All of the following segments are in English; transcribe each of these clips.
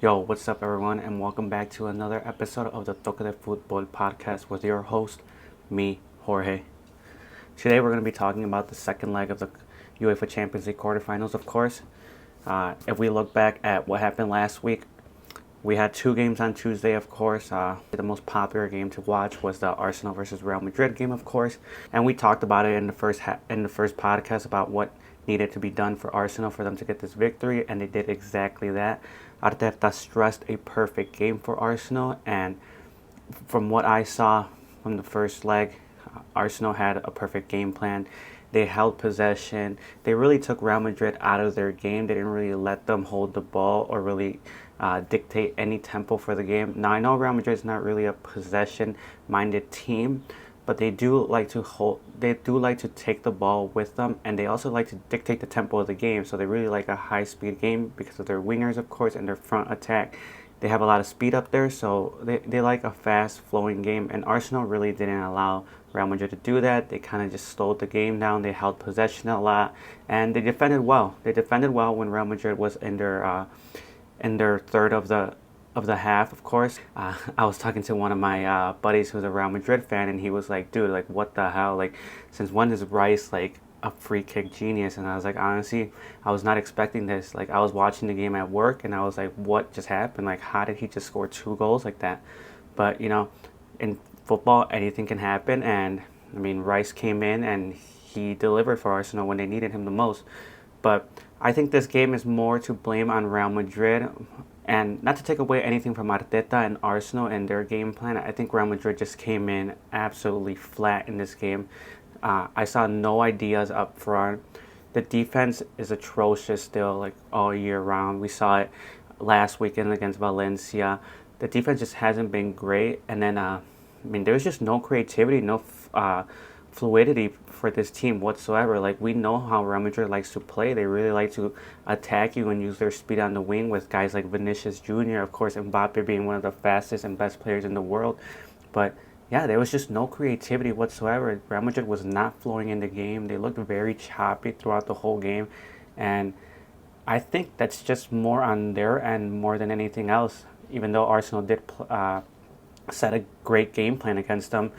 Yo, what's up, everyone, and welcome back to another episode of the Toque de Football podcast with your host, me, Jorge. Today, we're going to be talking about the second leg of the UEFA Champions League quarterfinals, of course. If we look back at what happened last week, we had two games on Tuesday, of course. The most popular game to watch was the Arsenal versus Real Madrid game, of course, and we talked about it in the first podcast about what needed to be done for Arsenal for them to get this victory, and they did exactly that. Arteta stressed a perfect game for Arsenal, and from what I saw from the first leg, Arsenal had a perfect game plan. They held possession. They really took Real Madrid out of their game. They didn't really let them hold the ball or really dictate any tempo for the game. Now I know Real Madrid is not really a possession-minded team, but they do like to hold. They do like to take the ball with them, and they also like to dictate the tempo of the game. So they really like a high-speed game because of their wingers, of course, and their front attack. They have a lot of speed up there, so they like a fast-flowing game. And Arsenal really didn't allow Real Madrid to do that. They kind of just slowed the game down. They held possession a lot, and they defended well. They defended well when Real Madrid was in their third of the half, of course. I was talking to one of my buddies who's a Real Madrid fan, and he was like, dude, like, what the hell? Like, since when is Rice, like, a free kick genius? And I was like, honestly, I was not expecting this. Like, I was watching the game at work, and I was like, what just happened? Like, how did he just score 2 goals like that? But, in football, anything can happen, and, I mean, Rice came in, and he delivered for Arsenal when they needed him the most. But I think this game is more to blame on Real Madrid. And not to take away anything from Arteta and Arsenal and their game plan, I think Real Madrid just came in absolutely flat in this game. I saw no ideas up front. The defense is atrocious still, like all year round. We saw it last weekend against Valencia. The defense just hasn't been great. And then, there's just no creativity, no fluidity for this team whatsoever. Like, we know how Real Madrid likes to play. They really like to attack you and use their speed on the wing with guys like Vinicius Jr., of course, Mbappe being one of the fastest and best players in the world. But yeah, there was just no creativity whatsoever. Real Madrid was not flowing in the game. They looked very choppy throughout the whole game. And I think that's just more on their end more than anything else. Even though Arsenal did set a great game plan against them,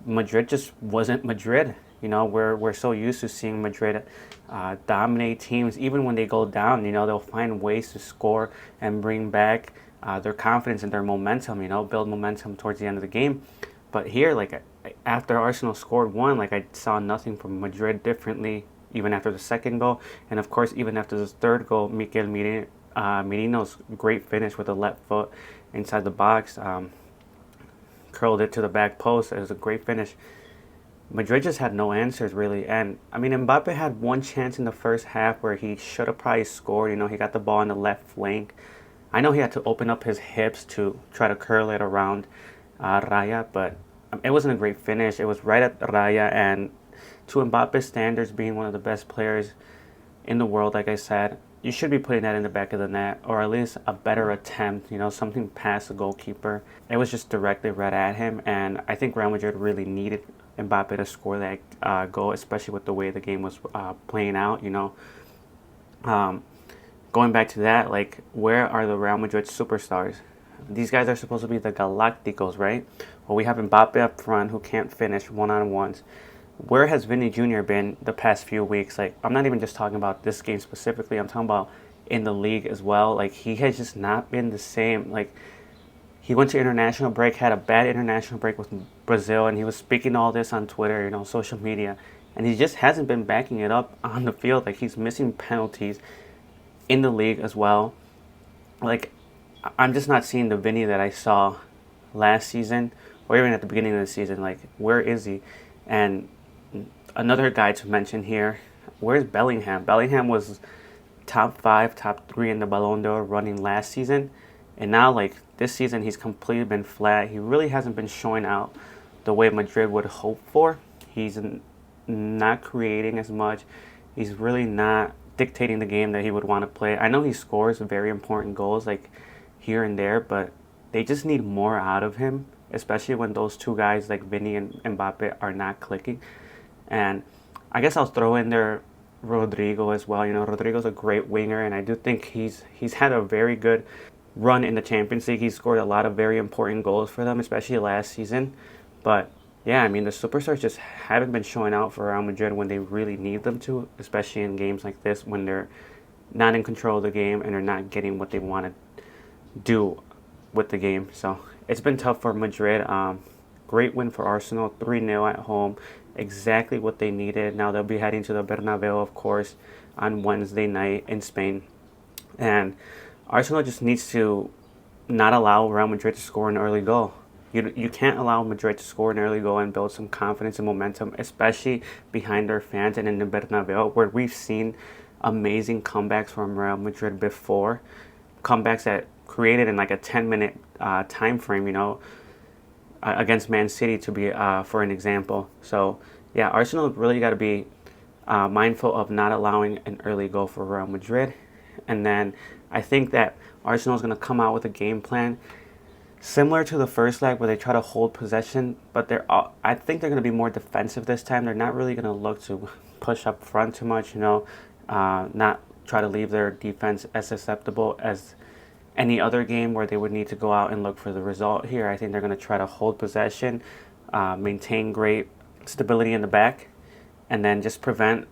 Madrid just wasn't Madrid. We're so used to seeing Madrid dominate teams. Even when they go down, they'll find ways to score and bring back their confidence and their momentum, build momentum towards the end of the game. But here, like, after Arsenal scored one, like, I saw nothing from Madrid differently, even after the second goal. And of course, even after the third goal, Mikel Merino's great finish with the left foot inside the box. Curled it to the back post. It was a great finish. Madrid just had no answers, really. And, Mbappe had one chance in the first half where he should have probably scored. He got the ball on the left flank. I know he had to open up his hips to try to curl it around Raya, but it wasn't a great finish. It was right at Raya, and to Mbappe's standards, being one of the best players in the world, like I said, you should be putting that in the back of the net, or at least a better attempt, something past the goalkeeper. It was just directly right at him, and I think Real Madrid really needed Mbappe to score that goal, especially with the way the game was playing out, Going back to that, like, where are the Real Madrid superstars? These guys are supposed to be the Galacticos, right? Well, we have Mbappe up front who can't finish one-on-ones. Where has Vinny Jr. been the past few weeks? Like, I'm not even just talking about this game specifically. I'm talking about in the league as well. Like, he has just not been the same. Like, he went to international break, had a bad international break with Brazil, and he was speaking all this on Twitter, social media. And he just hasn't been backing it up on the field. Like, he's missing penalties in the league as well. Like, I'm just not seeing the Vinny that I saw last season or even at the beginning of the season. Like, where is he? And another guy to mention here, where's Bellingham? Bellingham was top 5, top 3 in the Ballon d'Or running last season. And now, like, this season, he's completely been flat. He really hasn't been showing out the way Madrid would hope for. He's not creating as much. He's really not dictating the game that he would want to play. I know he scores very important goals, like, here and there, but they just need more out of him, especially when those two guys like Vinny and Mbappe are not clicking. And I guess I'll throw in there Rodrigo as well. Rodrigo's a great winger, and I do think he's had a very good run in the Champions League. He scored a lot of very important goals for them, especially last season. But yeah, I mean, the superstars just haven't been showing out for Real Madrid when they really need them to, especially in games like this when they're not in control of the game and they're not getting what they want to do with the game. So it's been tough for Madrid. Great win for Arsenal, 3-0 at home, exactly what they needed. Now they'll be heading to the Bernabéu, of course, on Wednesday night in Spain. And Arsenal just needs to not allow Real Madrid to score an early goal. You can't allow Madrid to score an early goal and build some confidence and momentum, especially behind their fans and in the Bernabéu, where we've seen amazing comebacks from Real Madrid before. Comebacks that created in like a 10-minute time frame, against Man City to be for an example. So yeah, Arsenal really got to be mindful of not allowing an early goal for Real Madrid. And then I think that Arsenal is going to come out with a game plan similar to the first leg where they try to hold possession, but I think they're going to be more defensive this time. They're not really going to look to push up front too much, not try to leave their defense as susceptible as any other game where they would need to go out and look for the result. Here, I think they're going to try to hold possession, maintain great stability in the back, and then just prevent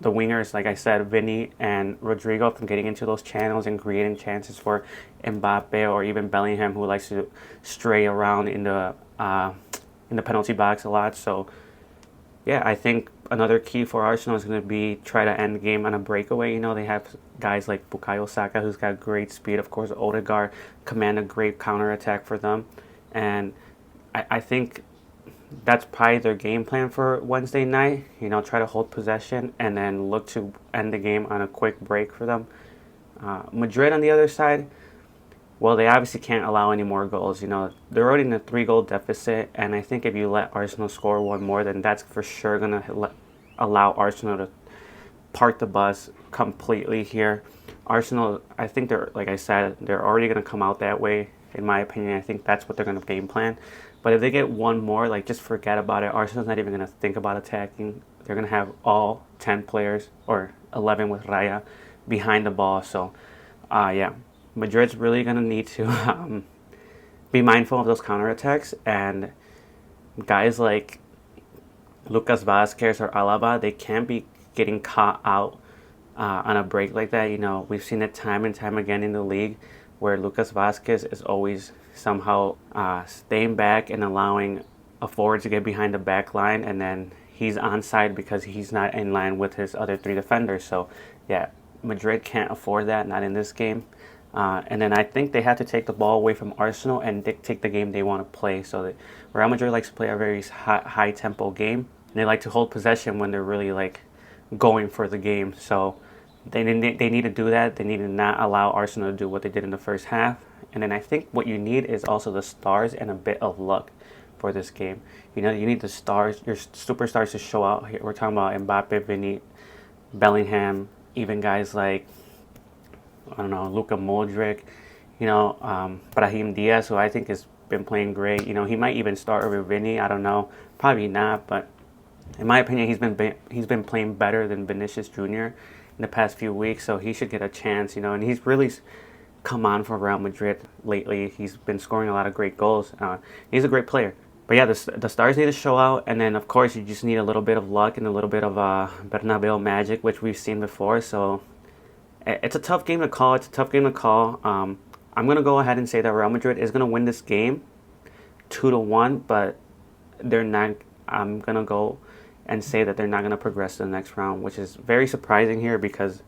the wingers, like I said, Vinny and Rodrigo, from getting into those channels and creating chances for Mbappe or even Bellingham, who likes to stray around in the penalty box a lot. So yeah, I think another key for Arsenal is going to be try to end the game on a breakaway. They have guys like Bukayo Saka, who's got great speed. Of course, Odegaard command a great counterattack for them. And I think that's probably their game plan for Wednesday night. Try to hold possession and then look to end the game on a quick break for them. Madrid on the other side, well, they obviously can't allow any more goals. They're already in a 3-goal deficit, and I think if you let Arsenal score one more, then that's for sure going to allow Arsenal to park the bus completely here. Arsenal, I think like I said, they're already going to come out that way. In my opinion, I think that's what they're going to game plan. But if they get one more, just forget about it. Arsenal's not even going to think about attacking. They're going to have all 10 players, or 11 with Raya, behind the ball. So, yeah, Madrid's really going to need to be mindful of those counterattacks. And guys like Lucas Vázquez or Alaba, they can't be getting caught out on a break like that. We've seen it time and time again in the league where Lucas Vázquez is always somehow staying back and allowing a forward to get behind the back line, and then he's onside because he's not in line with his other 3 defenders. So yeah, Madrid can't afford that, not in this game. And then I think they have to take the ball away from Arsenal and dictate the game they want to play. So that Real Madrid likes to play a very high tempo game, and they like to hold possession when they're really going for the game. So they need to do that. They need to not allow Arsenal to do what they did in the first half. And then I think what you need is also the stars and a bit of luck for this game. You need the stars, your superstars to show out here. We're talking about Mbappe, Vinny, Bellingham, even guys like, I don't know, Luka Modric, Brahim Diaz, who I think has been playing great. He might even start over Vinny. I don't know. Probably not, but in my opinion, he's been playing better than Vinicius Jr. in the past few weeks, so he should get a chance, and he's really come on for Real Madrid lately. He's been scoring a lot of great goals. He's a great player. But yeah, the stars need to show out, and then of course you just need a little bit of luck and a little bit of Bernabéu magic, which we've seen before. So it's a tough game to call. I'm going to go ahead and say that Real Madrid is going to win this game 2-1, but they're not. I'm going to go and say that they're not going to progress to the next round, which is very surprising here because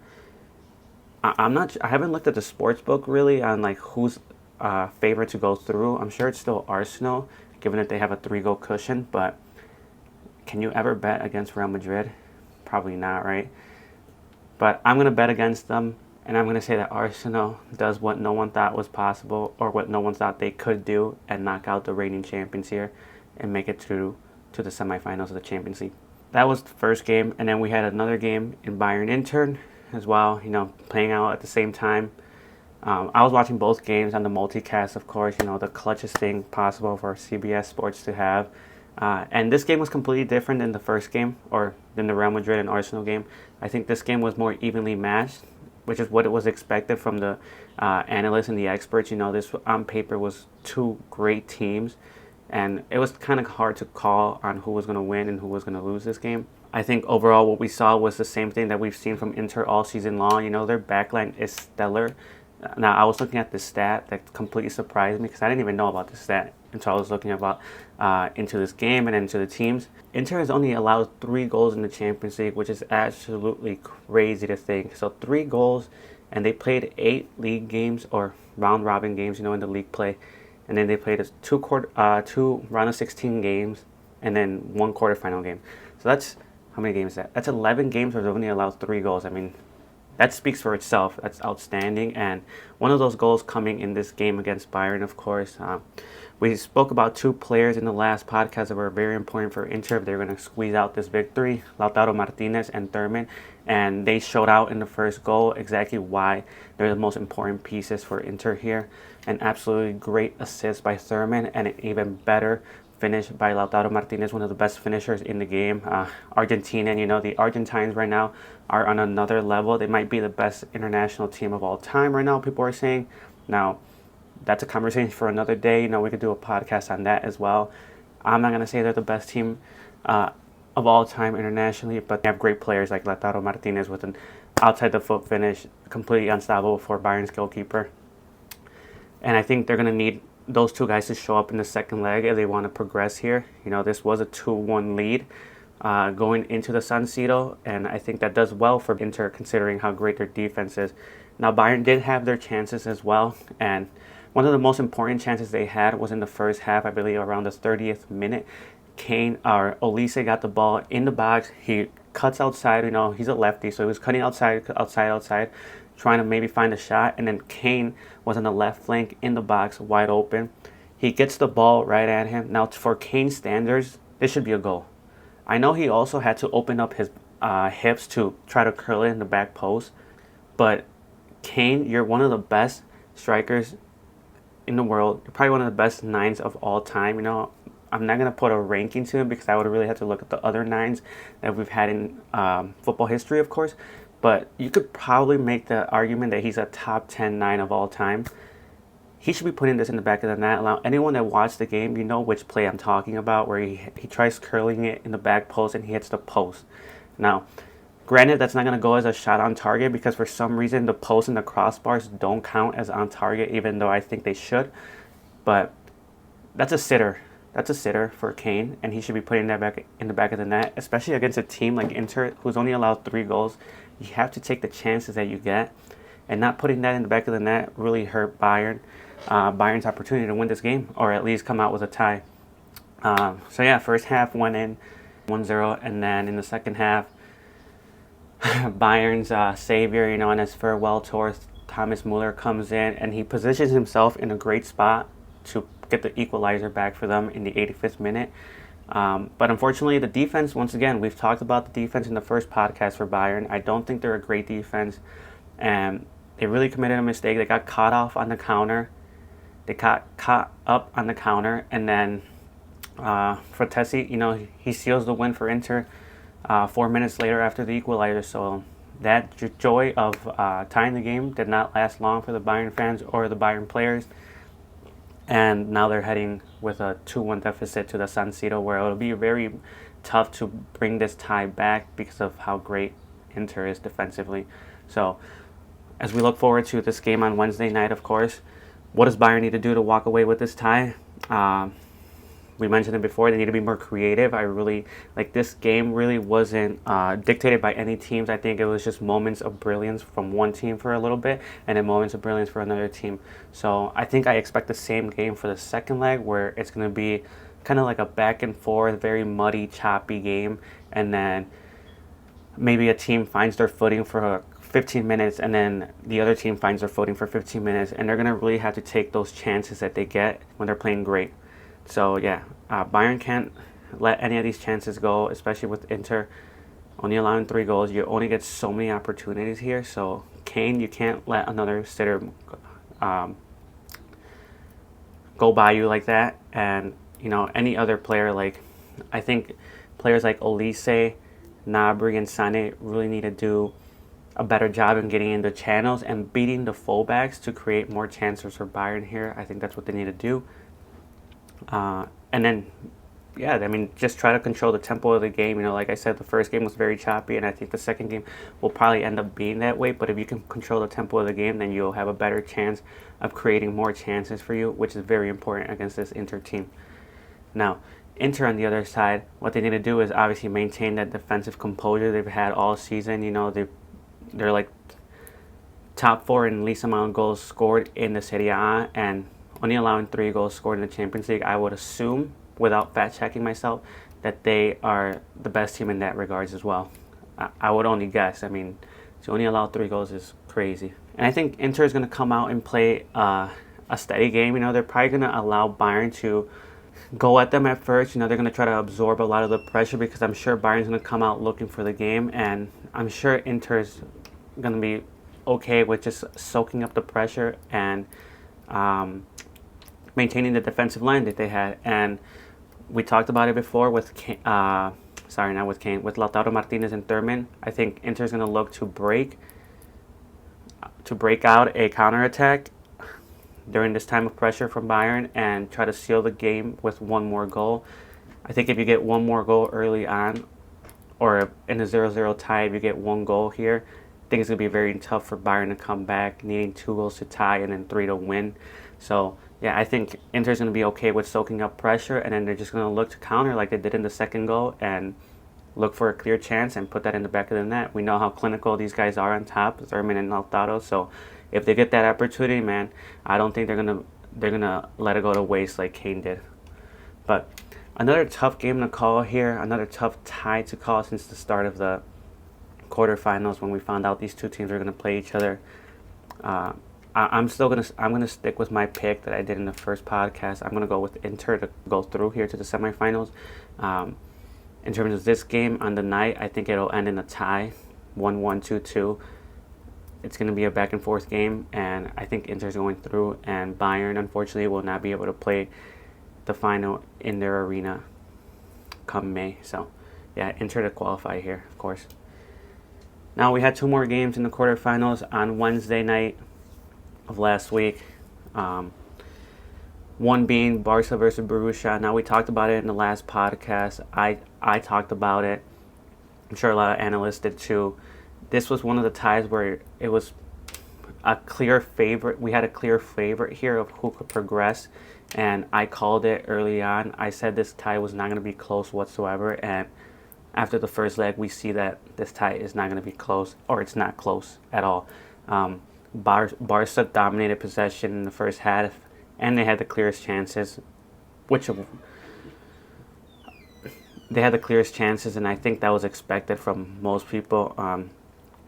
I haven't looked at the sports book really on who's favorite to go through. I'm sure it's still Arsenal, given that they have a 3-goal cushion. But can you ever bet against Real Madrid? Probably not, right? But I'm gonna bet against them, and I'm gonna say that Arsenal does what no one thought was possible, or what no one thought they could do, and knock out the reigning champions here, and make it through to the semifinals of the Champions League. That was the first game, and then we had another game in Bayern Inter as well, playing out at the same time. I was watching both games on the multicast, of course, the clutchest thing possible for CBS Sports to have. And this game was completely different than the first game, or than the Real Madrid and Arsenal game. I think this game was more evenly matched. which is what it was expected from the analysts and the experts. This on paper was two great teams, and it was kind of hard to call on who was going to win and who was going to lose this game. I think overall what we saw was the same thing that we've seen from Inter all season long. Their backline is stellar. Now, I was looking at this stat that completely surprised me because I didn't even know about this stat until I was looking about into this game and into the teams. Inter has only allowed 3 goals in the Champions League, which is absolutely crazy to think. So 3 goals, and they played 8 league games or round-robin games, in the league play. And then they played 2 round of 16 games and then 1 quarterfinal game. So that's, how many games is that? That's 11 games where they've only allowed 3 goals. I mean, that speaks for itself. That's outstanding. And one of those goals coming in this game against Bayern, of course. We spoke about 2 players in the last podcast that were very important for Inter. They're going to squeeze out this victory, Lautaro Martinez and Thurman. And they showed out in the first goal exactly why they're the most important pieces for Inter here. An absolutely great assist by Thurman and an even better finish by Lautaro Martinez, one of the best finishers in the game. Argentina, the Argentines right now are on another level. They might be the best international team of all time right now, people are saying. Now, that's a conversation for another day. We could do a podcast on that as well. I'm not going to say they're the best team of all time internationally, but they have great players like Lautaro Martinez with an outside the foot finish, completely unstoppable for Bayern's goalkeeper. And I think they're going to need those 2 guys to show up in the second leg if they want to progress here. This was a 2-1 lead going into the San Siro, and I think that does well for Inter considering how great their defense is. Now, Bayern did have their chances as well, and one of the most important chances they had was in the first half, I believe around the 30th minute. Olise got the ball in the box. He cuts outside, he's a lefty, so he was cutting outside, trying to maybe find a shot, and then Kane was on the left flank in the box, wide open. He gets the ball right at him. Now, for Kane's standards, this should be a goal. I know he also had to open up his hips to try to curl it in the back post, but Kane, you're one of the best strikers in the world. You're probably one of the best 9s of all time. I'm not going to put a ranking to him because I would really have to look at the other 9s that we've had in football history, of course. But you could probably make the argument that he's a top 10 9 of all time. He should be putting this in the back of the net. Allow anyone that watched the game, you know which play I'm talking about, where he tries curling it in the back post and he hits the post. Now, granted, that's not going to go as a shot on target because for some reason the post and the crossbars don't count as on target, even though I think they should. But that's a sitter. That's a sitter for Kane, and he should be putting that back in the back of the net, especially against a team like Inter, who's only allowed 3 goals. You have to take the chances that you get, and not putting that in the back of the net really hurt Bayern's opportunity to win this game, or at least come out with a tie. First half went in 1-0, and then in the second half, Bayern's savior, on his farewell tour, Thomas Muller comes in, and he positions himself in a great spot to get the equalizer back for them in the 85th minute. But unfortunately, the defense, once again, we've talked about the defense in the first podcast for Bayern. I don't think they're a great defense, and they really committed a mistake. They got caught off on the counter. They got caught up on the counter, and then Fratesi, he seals the win for Inter 4 minutes later after the equalizer. So that joy of tying the game did not last long for the Bayern fans or the Bayern players. And now they're heading with a 2-1 deficit to the San Siro, where it'll be very tough to bring this tie back because of how great Inter is defensively. So as we look forward to this game on Wednesday night, of course, what does Bayern need to do to walk away with this tie? We mentioned it before, they need to be more creative. This game really wasn't dictated by any teams. I think it was just moments of brilliance from one team for a little bit and then moments of brilliance for another team. So I think I expect the same game for the second leg, where it's going to be kind of like a back and forth, very muddy, choppy game. And then maybe a team finds their footing for 15 minutes and then the other team finds their footing for 15 minutes. And they're going to really have to take those chances that they get when they're playing great. So Bayern can't let any of these chances go, especially with Inter only allowing 3 goals. You only get so many opportunities here. So Kane, you can't let another sitter go by you like that. And any other player, I think players like Olise, Gnabry, and Sané really need to do a better job in getting into channels and beating the fullbacks to create more chances for Bayern here. I think that's what they need to do. And then, yeah, I mean, just try to control the tempo of the game. You know, like I said, the first game was very choppy, and I think the second game will probably end up being that way. But if you can control the tempo of the game, then you'll have a better chance of creating more chances for you, which is very important against this Inter team. Now, Inter on the other side, what they need to do is obviously maintain that defensive composure they've had all season. You know, they're like top 4 in least amount of goals scored in the Serie A, and only allowing 3 goals scored in the Champions League. I would assume, without fact checking myself, that they are the best team in that regards as well. I would only guess. I mean, to only allow 3 goals is crazy. And I think Inter is going to come out and play a steady game. You know, they're probably going to allow Bayern to go at them at first. You know, they're going to try to absorb a lot of the pressure, because I'm sure Bayern's going to come out looking for the game, and I'm sure Inter's going to be okay with just soaking up the pressure and maintaining the defensive line that they had. And we talked about it before with with Lautaro Martinez and Thurman. I think Inter's going to look to break out a counterattack during this time of pressure from Bayern and try to seal the game with one more goal. I think if you get one more goal early on, or in a 0-0 tie, if you get one goal here, I think it's going to be very tough for Bayern to come back, needing 2 goals to tie and then 3 to win. So, yeah, I think Inter's going to be okay with soaking up pressure, and then they're just going to look to counter like they did in the second goal and look for a clear chance and put that in the back of the net. We know how clinical these guys are on top, Thurman and Lautaro. So if they get that opportunity, man, I don't think they're gonna let it go to waste like Kane did. But another tough game to call here, another tough tie to call since the start of the quarterfinals when we found out these two teams were gonna play each other. I'm gonna stick with my pick that I did in the first podcast. I'm gonna go with Inter to go through here to the semifinals. In terms of this game on the night, I think it'll end in a tie, 1-1, 2-2. It's going to be a back and forth game, and I think Inter's going through, and Bayern, unfortunately, will not be able to play the final in their arena come May. So, yeah, Inter to qualify here, of course. Now, we had 2 more games in the quarterfinals on Wednesday night of last week. One being Barca versus Borussia. Now, we talked about it in the last podcast. I talked about it. I'm sure a lot of analysts did too. This was one of the ties where it was a clear favorite. We had a clear favorite here of who could progress, and I called it early on. I said this tie was not going to be close whatsoever, and after the first leg, we see that this tie is not going to be close, or it's not close at all. Barca dominated possession in the first half, and they had the clearest chances, and I think that was expected from most people.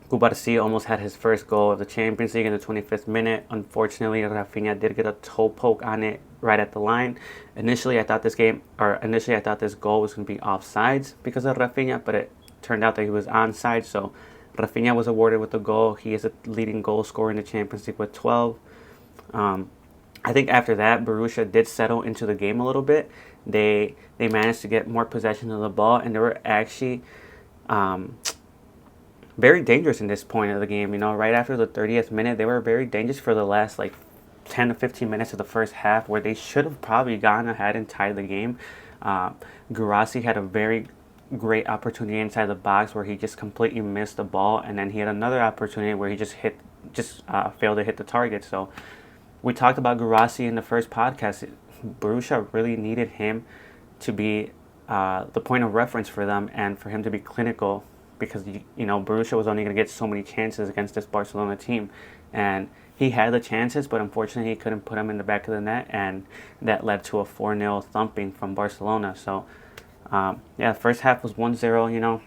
Cubarsí almost had his first goal of the Champions League in the 25th minute. Unfortunately, Rafinha did get a toe poke on it right at the line. Initially, I thought this goal was going to be offsides because of Rafinha, but it turned out that he was onside. So Rafinha was awarded with the goal. He is a leading goal scorer in the Champions League with 12. I think after that, Borussia did settle into the game a little bit. They managed to get more possession of the ball, and they were actually very dangerous in this point of the game. You know, right after the 30th minute, they were very dangerous for the last 10 to 15 minutes of the first half, where they should have probably gone ahead and tied the game. Guirassy had a very great opportunity inside the box where he just completely missed the ball, and then he had another opportunity where he failed to hit the target. So we talked about Guirassy in the first podcast. Borussia really needed him to be the point of reference for them and for him to be clinical, because Borussia was only going to get so many chances against this Barcelona team, and he had the chances, but unfortunately he couldn't put them in the back of the net, and that led to a 4-0 thumping from Barcelona. So the first half was 1-0.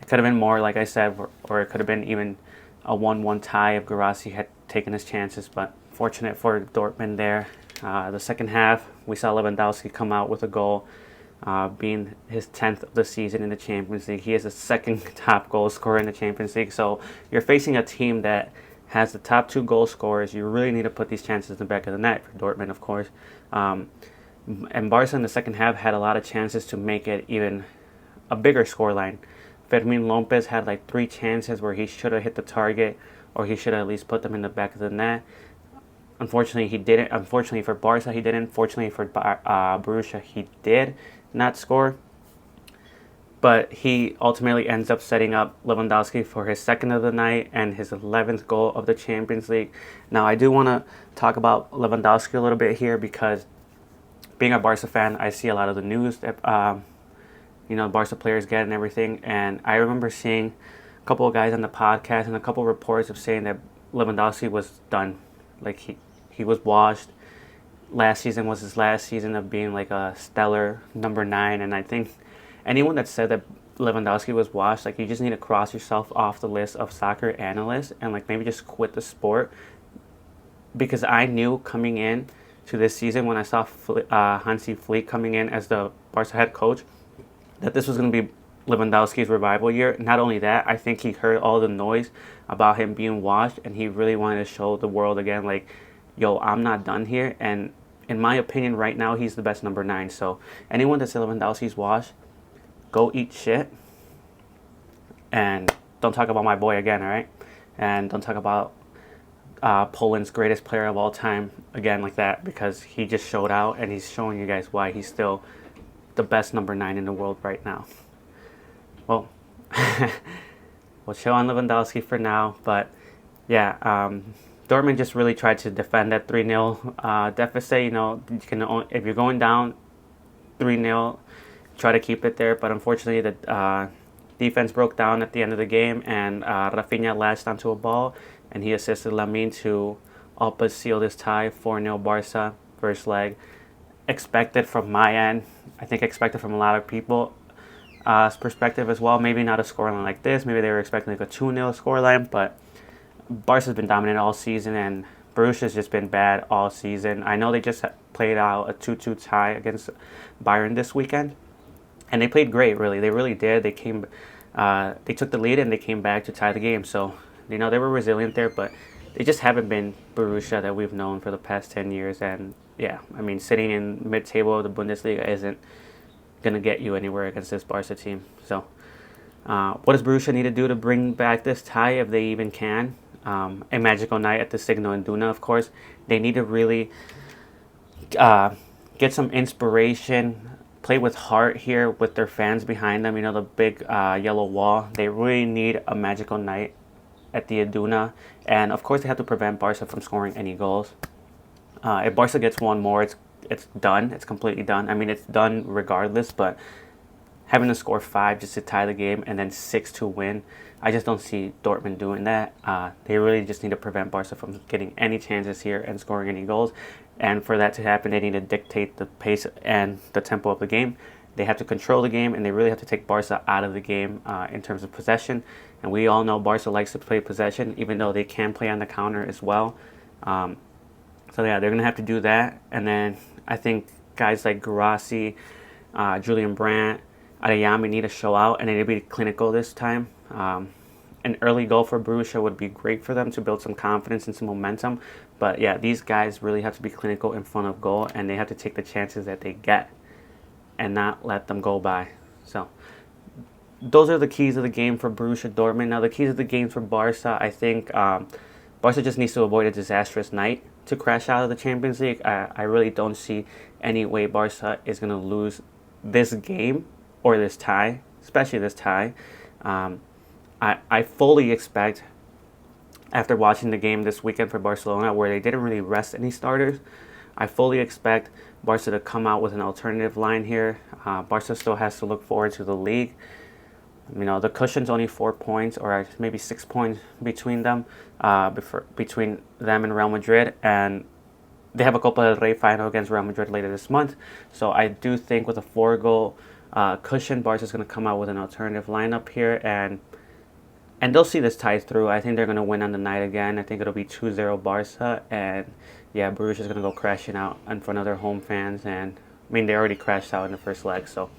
It could have been more, like I said, or it could have been even a 1-1 tie if Guirassy had taken his chances, but fortunate for Dortmund there. The second half, we saw Lewandowski come out with a goal, being his 10th of the season in the Champions League. He is the second top goal scorer in the Champions League. So you're facing a team that has the top 2 goal scorers. You really need to put these chances in the back of the net for Dortmund, of course. And Barca in the second half had a lot of chances to make it even a bigger scoreline Fermin Lopez had like 3 chances where he should have hit the target, or he should have at least put them in the back of the net. Unfortunately, he didn't. Unfortunately for Barca, he didn't. Fortunately for Borussia, he did not score. But he ultimately ends up setting up Lewandowski for his second of the night and his 11th goal of the Champions League. Now, I do want to talk about Lewandowski a little bit here because being a Barca fan, I see a lot of the news that Barca players get and everything. And I remember seeing a couple of guys on the podcast and a couple of reports of saying that Lewandowski was done. Like he was washed. Last season was his last season of being like a stellar number 9, and I think anyone that said that Lewandowski was washed, like, you just need to cross yourself off the list of soccer analysts and like maybe just quit the sport. Because I knew coming in to this season when I saw Hansi Flick coming in as the Barca head coach that this was going to be Lewandowski's revival year. Not only that, I think he heard all the noise about him being washed and he really wanted to show the world again, like, yo, I'm not done here. And in my opinion, right now, he's the best number 9. So anyone that says Lewandowski's washed, go eat shit. And don't talk about my boy again, all right? And don't talk about Poland's greatest player of all time again like that, because he just showed out and he's showing you guys why he's still the best number 9 in the world right now. Well, we'll chill on Lewandowski for now. But yeah, Dortmund just really tried to defend that 3-0 deficit. You can if you're going down 3-0, try to keep it there. But unfortunately, the defense broke down at the end of the game, and Rafinha latched onto a ball, and he assisted Lamine to up us seal this tie, 4-0 Barca, first leg. Expected from my end. I think expected from a lot of people. Perspective as well. Maybe not a scoreline like this. Maybe they were expecting like a 2-0 scoreline, but Barca's been dominant all season, and Borussia's just been bad all season. I know they just played out a 2-2 tie against Bayern this weekend, and they played great, really. They really did. They took the lead, and they came back to tie the game. So, they were resilient there, but they just haven't been Borussia that we've known for the past 10 years. And, yeah, I mean, sitting in mid-table of the Bundesliga isn't going to get you anywhere against this Barca team. So, what does Borussia need to do to bring back this tie, if they even can? A magical night at the Signal Iduna, of course. They need to really get some inspiration, play with heart here with their fans behind them. The big yellow wall. They really need a magical night at the Iduna. And, of course, they have to prevent Barca from scoring any goals. If Barca gets one more, it's done. It's completely done. I mean, it's done regardless, but having to score 5 just to tie the game and then 6 to win, I just don't see Dortmund doing that. They really just need to prevent Barca from getting any chances here and scoring any goals. And for that to happen, they need to dictate the pace and the tempo of the game. They have to control the game, and they really have to take Barca out of the game in terms of possession. And we all know Barca likes to play possession, even though they can play on the counter as well. So yeah, they're going to have to do that. And then I think guys like Guirassy, Julian Brandt, Adeyemi need to show out, and they need to be clinical this time. An early goal for Borussia would be great for them to build some confidence and some momentum. But yeah, these guys really have to be clinical in front of goal, and they have to take the chances that they get and not let them go by. So those are the keys of the game for Borussia Dortmund. Now, the keys of the game for Barca, I think Barca just needs to avoid a disastrous night to crash out of the Champions League. I really don't see any way Barca is going to lose this game or this tie, especially this tie. I fully expect, after watching the game this weekend for Barcelona, where they didn't really rest any starters, I fully expect Barca to come out with an alternative line here. Barca still has to look forward to the league. The cushion's only 4 points, or maybe 6 points between them, between them and Real Madrid, and they have a Copa del Rey final against Real Madrid later this month. So I do think with a 4-goal cushion, Barca's going to come out with an alternative lineup here, and they'll see this tie through. I think they're going to win on the night again. I think it'll be 2-0 Barca, and yeah, Borussia's going to go crashing out in front of their home fans. And I mean, they already crashed out in the first leg, so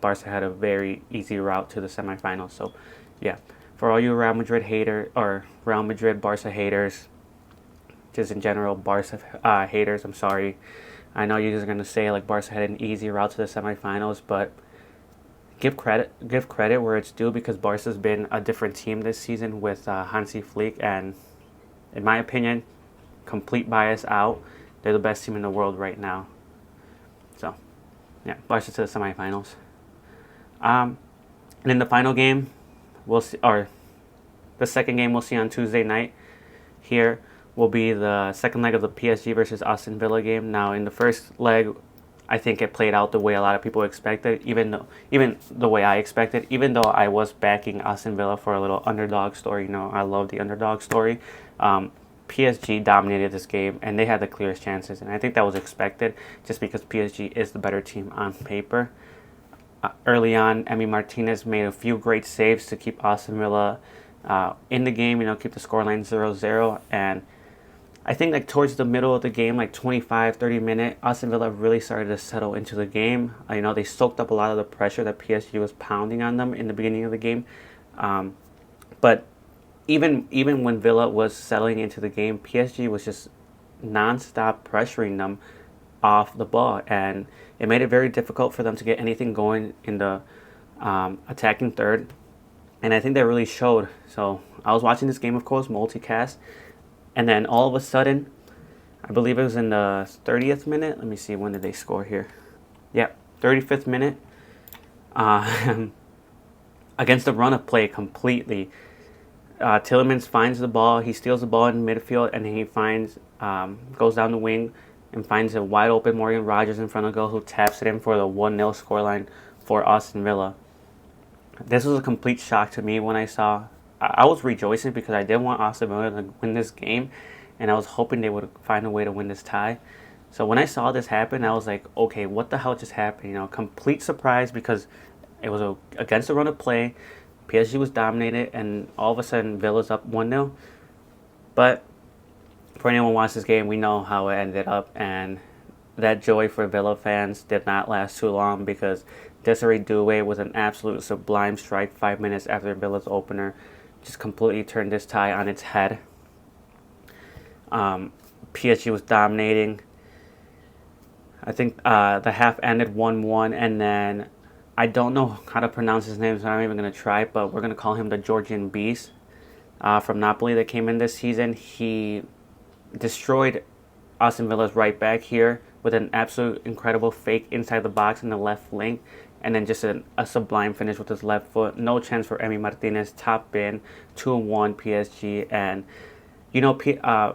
Barca had a very easy route to the semifinals. So yeah, for all you Real Madrid Barca haters, just in general Barca haters, I'm sorry. I know you guys are going to say like Barca had an easy route to the semifinals, but give credit where it's due, because Barca's been a different team this season with Hansi Flick, and in my opinion, complete bias out, they're the best team in the world right now. So, yeah, Barca to the semifinals. And in the final game, we'll see, or the second game we'll see on Tuesday night here will be the second leg of the PSG versus Aston Villa game. Now, in the first leg, I think it played out the way a lot of people expected, even the way I expected. Even though I was backing Aston Villa for a little underdog story, I love the underdog story. PSG dominated this game, and they had the clearest chances, and I think that was expected, just because PSG is the better team on paper. Early on, Emi Martinez made a few great saves to keep Aston Villa in the game, keep the scoreline 0-0. And I think towards the middle of the game, 25, 30 minutes, Aston Villa really started to settle into the game. They soaked up a lot of the pressure that PSG was pounding on them in the beginning of the game. But even when Villa was settling into the game, PSG was just non-stop pressuring them off the ball, and it made it very difficult for them to get anything going in the attacking third, and I think that really showed. So I was watching this game, of course, multicast, and then all of a sudden, I believe it was in the 30th minute. Let me see, when did they score here? Yeah, 35th minute. Against the run of play completely, Tielemans finds the ball. He steals the ball in midfield, and he goes down the wing and finds a wide open Morgan Rogers in front of goal, who taps it in for the 1-0 scoreline for Aston Villa. This was a complete shock to me when I saw. I was rejoicing because I did want Aston Villa to win this game, and I was hoping they would find a way to win this tie. So when I saw this happen, I was like, okay, what the hell just happened? Complete surprise, because it was against the run of play. PSG was dominated, and all of a sudden Villa's up 1-0. But for anyone who watched this game, we know how it ended up, and that joy for Villa fans did not last too long, because Desiree Doué with an absolute sublime strike 5 minutes after Villa's opener just completely turned this tie on its head. PSG was dominating. I think the half ended 1-1, and then I don't know how to pronounce his name, so I'm not even going to try, but we're going to call him the Georgian Beast from Napoli that came in this season. He destroyed Aston Villa's right back here with an absolute incredible fake inside the box in the left flank, and then just a sublime finish with his left foot. No chance for Emi Martinez. Top bin, 2-1 PSG. And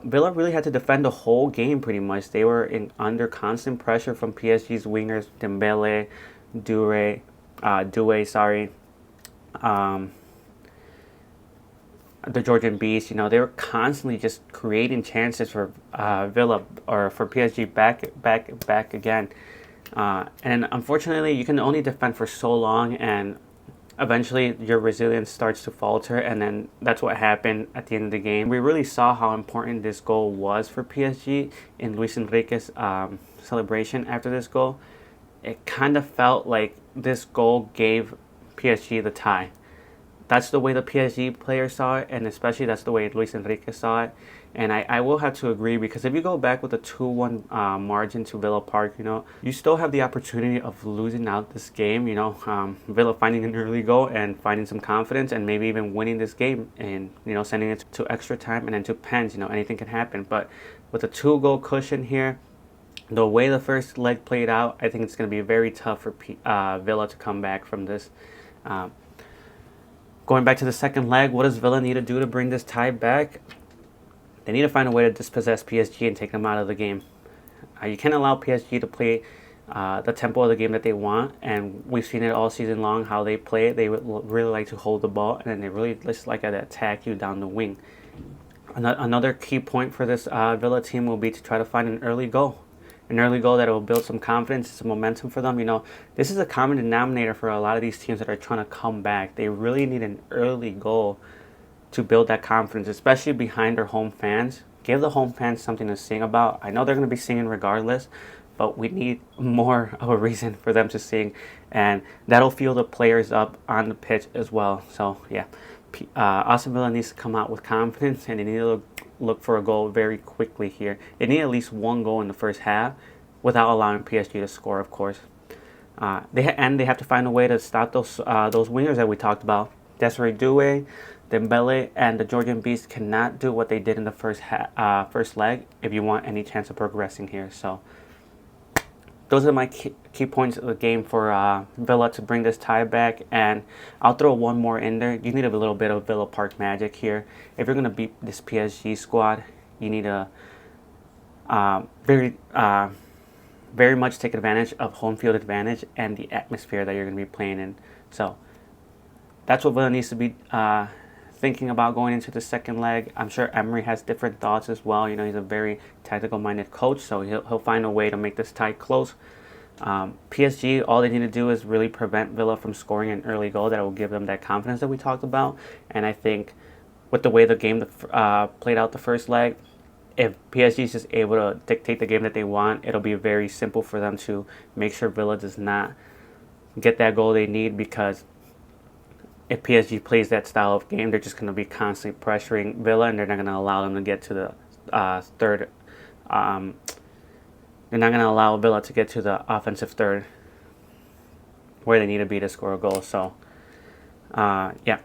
Villa really had to defend the whole game pretty much. They were under constant pressure from PSG's wingers, Dembele, Doué, the Georgian Beast. They were constantly just creating chances for Villa, or for PSG back again. And unfortunately, you can only defend for so long, and eventually your resilience starts to falter, and then that's what happened at the end of the game. We really saw how important this goal was for PSG in Luis Enrique's celebration after this goal. It kind of felt like this goal gave PSG the tie. That's the way the PSG players saw it, and especially that's the way Luis Enrique saw it. And I will have to agree, because if you go back with a 2-1 margin to Villa Park, you still have the opportunity of losing out this game. Villa finding an early goal and finding some confidence, and maybe even winning this game, and sending it to extra time and then to pens. Anything can happen. But with a 2-goal cushion here, the way the first leg played out, I think it's going to be very tough for Villa to come back from this. Going back to the second leg, what does Villa need to do to bring this tie back? They need to find a way to dispossess PSG and take them out of the game. You can't allow PSG to play the tempo of the game that they want, and we've seen it all season long how they play it. They really like to hold the ball, and then they really just like to attack you down the wing. Another key point for this Villa team will be to try to find an early goal. An early goal that will build some confidence, some momentum for them. This is a common denominator for a lot of these teams that are trying to come back. They really need an early goal to build that confidence, especially behind their home fans. Give the home fans something to sing about. I know they're going to be singing regardless, but we need more of a reason for them to sing, and that'll fuel the players up on the pitch as well. So yeah, Aston Villa needs to come out with confidence, and they need to look for a goal very quickly here. They need at least one goal in the first half without allowing PSG to score, of course. They have to find a way to stop those wingers that we talked about. Desiree Doué, Dembele, and the Georgian Beast cannot do what they did in the first leg if you want any chance of progressing here. So those are my key points of the game for Villa to bring this tie back. And I'll throw one more in there. You need a little bit of Villa Park magic here. If you're going to beat this PSG squad, you need to very much take advantage of home field advantage and the atmosphere that you're going to be playing in. So that's what Villa needs to be thinking about going into the second leg. I'm sure Emery has different thoughts as well. You know, he's a very tactical-minded coach, so he'll find a way to make this tie close. PSG, all they need to do is really prevent Villa from scoring an early goal that will give them that confidence that we talked about. And I think with the way the game played out the first leg, if PSG is just able to dictate the game that they want, it'll be very simple for them to make sure Villa does not get that goal they need, because if PSG plays that style of game, they're just going to be constantly pressuring Villa, and they're not going to allow them to get to the third. They're not going to allow Villa to get to the offensive third where they need to be to score a goal. So, yeah.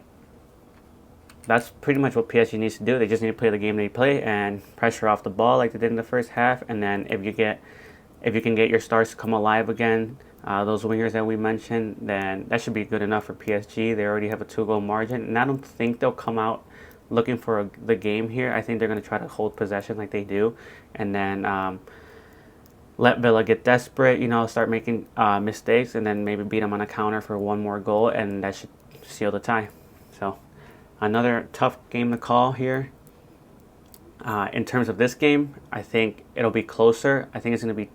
That's pretty much what PSG needs to do. They just need to play the game they play and pressure off the ball like they did in the first half. And then if you can get your stars to come alive again, those wingers that we mentioned, then that should be good enough for PSG. They already have a 2-goal margin, and I don't think they'll come out looking for the game here. I think they're going to try to hold possession like they do, and then let Villa get desperate, start making mistakes, and then maybe beat them on a counter for one more goal, and that should seal the tie. So another tough game to call here. In terms of this game, I think it'll be closer. I think it's going to be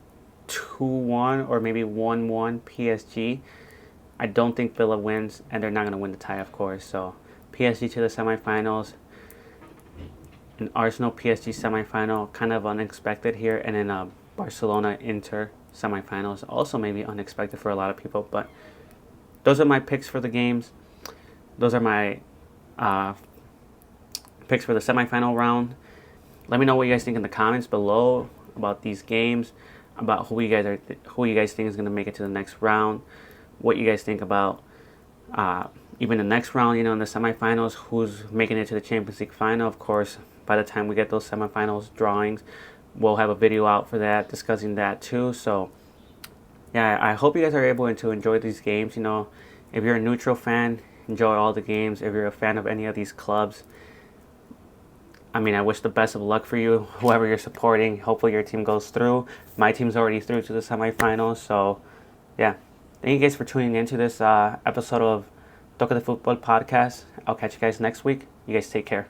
2-1 or maybe 1-1 PSG. I don't think Villa wins, and they're not going to win the tie, of course. So PSG to the semifinals. An Arsenal-PSG semifinal, kind of unexpected here. And then a Barcelona-Inter semifinals, also maybe unexpected for a lot of people. But those are my picks for the games. Those are my picks for the semifinal round. Let me know what you guys think in the comments below about these games, about who you guys think is going to make it to the next round, what you guys think about even the next round, in the semifinals, who's making it to the Champions League final. Of course, by the time we get those semifinals drawings, we'll have a video out for that, discussing that too. So yeah, I hope you guys are able to enjoy these games. If you're a neutral fan, enjoy all the games. If you're a fan of any of these clubs, I wish the best of luck for you, whoever you're supporting. Hopefully your team goes through. My team's already through to the semifinals. So, yeah. Thank you guys for tuning into this episode of Toca de Football podcast. I'll catch you guys next week. You guys take care.